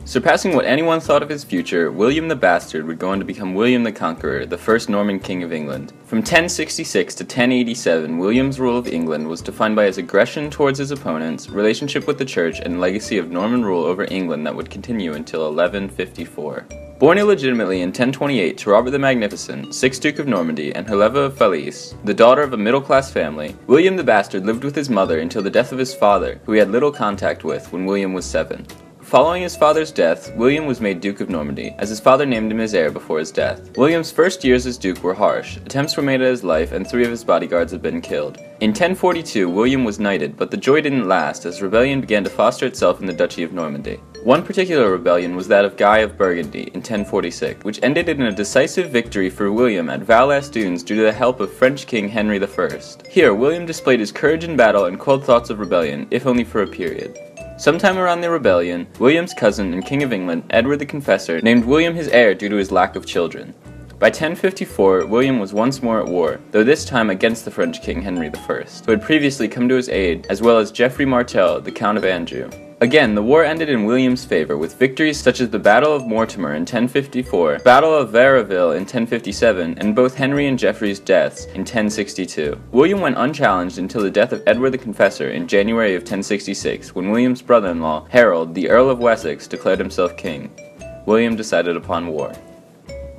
Surpassing what anyone thought of his future, William the Bastard would go on to become William the Conqueror, the first Norman king of England. From 1066 to 1087, William's rule of England was defined by his aggression towards his opponents, relationship with the church, and legacy of Norman rule over England that would continue until 1154. Born illegitimately in 1028 to Robert the Magnificent, 6th Duke of Normandy, and Helena of Falaise, the daughter of a middle-class family, William the Bastard lived with his mother until the death of his father, who he had little contact with when William was 7. Following his father's death, William was made Duke of Normandy, as his father named him his heir before his death. William's first years as Duke were harsh. Attempts were made at his life, and 3 of his bodyguards had been killed. In 1042, William was knighted, but the joy didn't last, as rebellion began to foster itself in the Duchy of Normandy. One particular rebellion was that of Guy of Burgundy in 1046, which ended in a decisive victory for William at Val-les-Dunes due to the help of French King Henry I. Here, William displayed his courage in battle and quelled thoughts of rebellion, if only for a period. Sometime around the rebellion, William's cousin and King of England, Edward the Confessor, named William his heir due to his lack of children. By 1054, William was once more at war, though this time against the French King Henry I, who had previously come to his aid, as well as Geoffrey Martel, the Count of Anjou. Again, the war ended in William's favor, with victories such as the Battle of Mortimer in 1054, Battle of Varaville in 1057, and both Henry and Geoffrey's deaths in 1062. William went unchallenged until the death of Edward the Confessor in January of 1066, when William's brother-in-law, Harold, the Earl of Wessex, declared himself king. William decided upon war.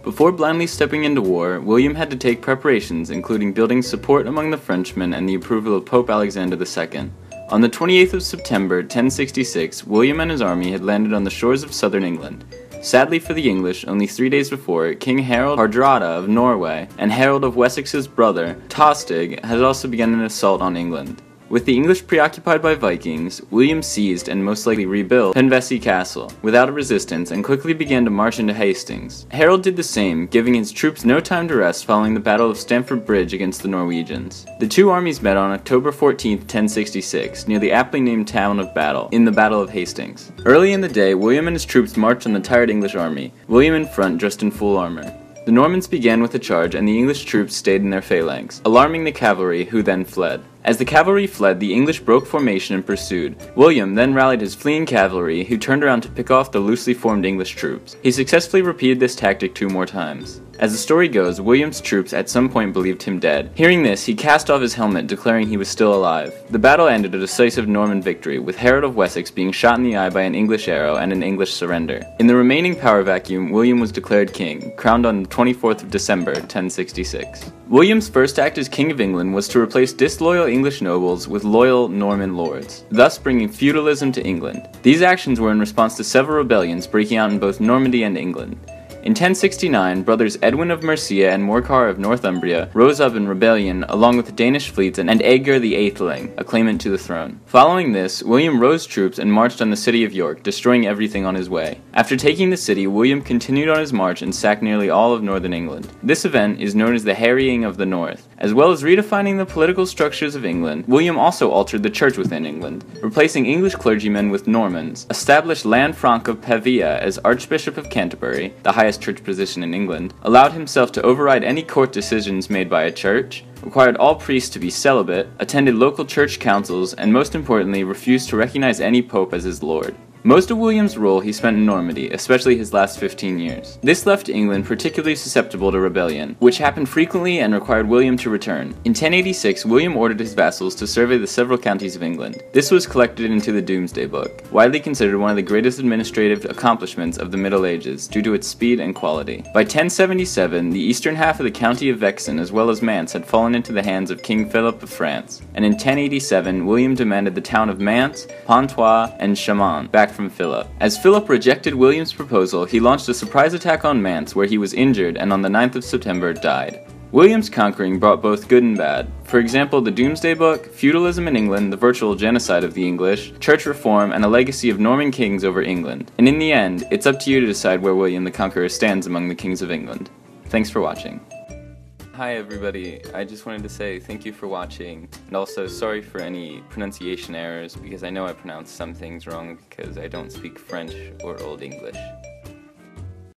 Before blindly stepping into war, William had to take preparations, including building support among the Frenchmen and the approval of Pope Alexander II. On the 28th of September, 1066, William and his army had landed on the shores of southern England. Sadly for the English, only 3 days before, King Harold Hardrada of Norway and Harold of Wessex's brother, Tostig, had also begun an assault on England. With the English preoccupied by Vikings, William seized and most likely rebuilt Penvesey Castle without a resistance and quickly began to march into Hastings. Harold did the same, giving his troops no time to rest following the Battle of Stamford Bridge against the Norwegians. The two armies met on October 14, 1066, near the aptly named town of Battle, in the Battle of Hastings. Early in the day, William and his troops marched on the tired English army, William in front dressed in full armor. The Normans began with a charge and the English troops stayed in their phalanx, alarming the cavalry, who then fled. As the cavalry fled, the English broke formation and pursued. William then rallied his fleeing cavalry, who turned around to pick off the loosely formed English troops. He successfully repeated this tactic 2 more times. As the story goes, William's troops at some point believed him dead. Hearing this, he cast off his helmet, declaring he was still alive. The battle ended a decisive Norman victory, with Harold of Wessex being shot in the eye by an English arrow and an English surrender. In the remaining power vacuum, William was declared king, crowned on the 24th of December, 1066. William's first act as King of England was to replace disloyal English nobles with loyal Norman lords, thus bringing feudalism to England. These actions were in response to several rebellions breaking out in both Normandy and England. In 1069, brothers Edwin of Mercia and Morcar of Northumbria rose up in rebellion along with the Danish fleets and Edgar the Atheling, a claimant to the throne. Following this, William rose troops and marched on the city of York, destroying everything on his way. After taking the city, William continued on his march and sacked nearly all of northern England. This event is known as the Harrying of the North. As well as redefining the political structures of England, William also altered the church within England, replacing English clergymen with Normans, established Lanfranc of Pavia as Archbishop of Canterbury, the highest church position in England, allowed himself to override any court decisions made by a church, required all priests to be celibate, attended local church councils, and most importantly, refused to recognize any pope as his lord. Most of William's rule he spent in Normandy, especially his last 15 years. This left England particularly susceptible to rebellion, which happened frequently and required William to return. In 1086, William ordered his vassals to survey the several counties of England. This was collected into the Domesday Book, widely considered one of the greatest administrative accomplishments of the Middle Ages due to its speed and quality. By 1077, the eastern half of the county of Vexin as well as Mantes had fallen into the hands of King Philip of France, and in 1087, William demanded the town of Mantes, Pontoise, and Chaumont back from Philip. As Philip rejected William's proposal, he launched a surprise attack on Mantes where he was injured and on the 9th of September died. William's conquering brought both good and bad. For example, the Domesday Book, feudalism in England, the virtual genocide of the English, church reform, and a legacy of Norman kings over England. And in the end, it's up to you to decide where William the Conqueror stands among the kings of England. Thanks for watching. Hi everybody, I just wanted to say thank you for watching, and also sorry for any pronunciation errors because I know I pronounced some things wrong because I don't speak French or Old English.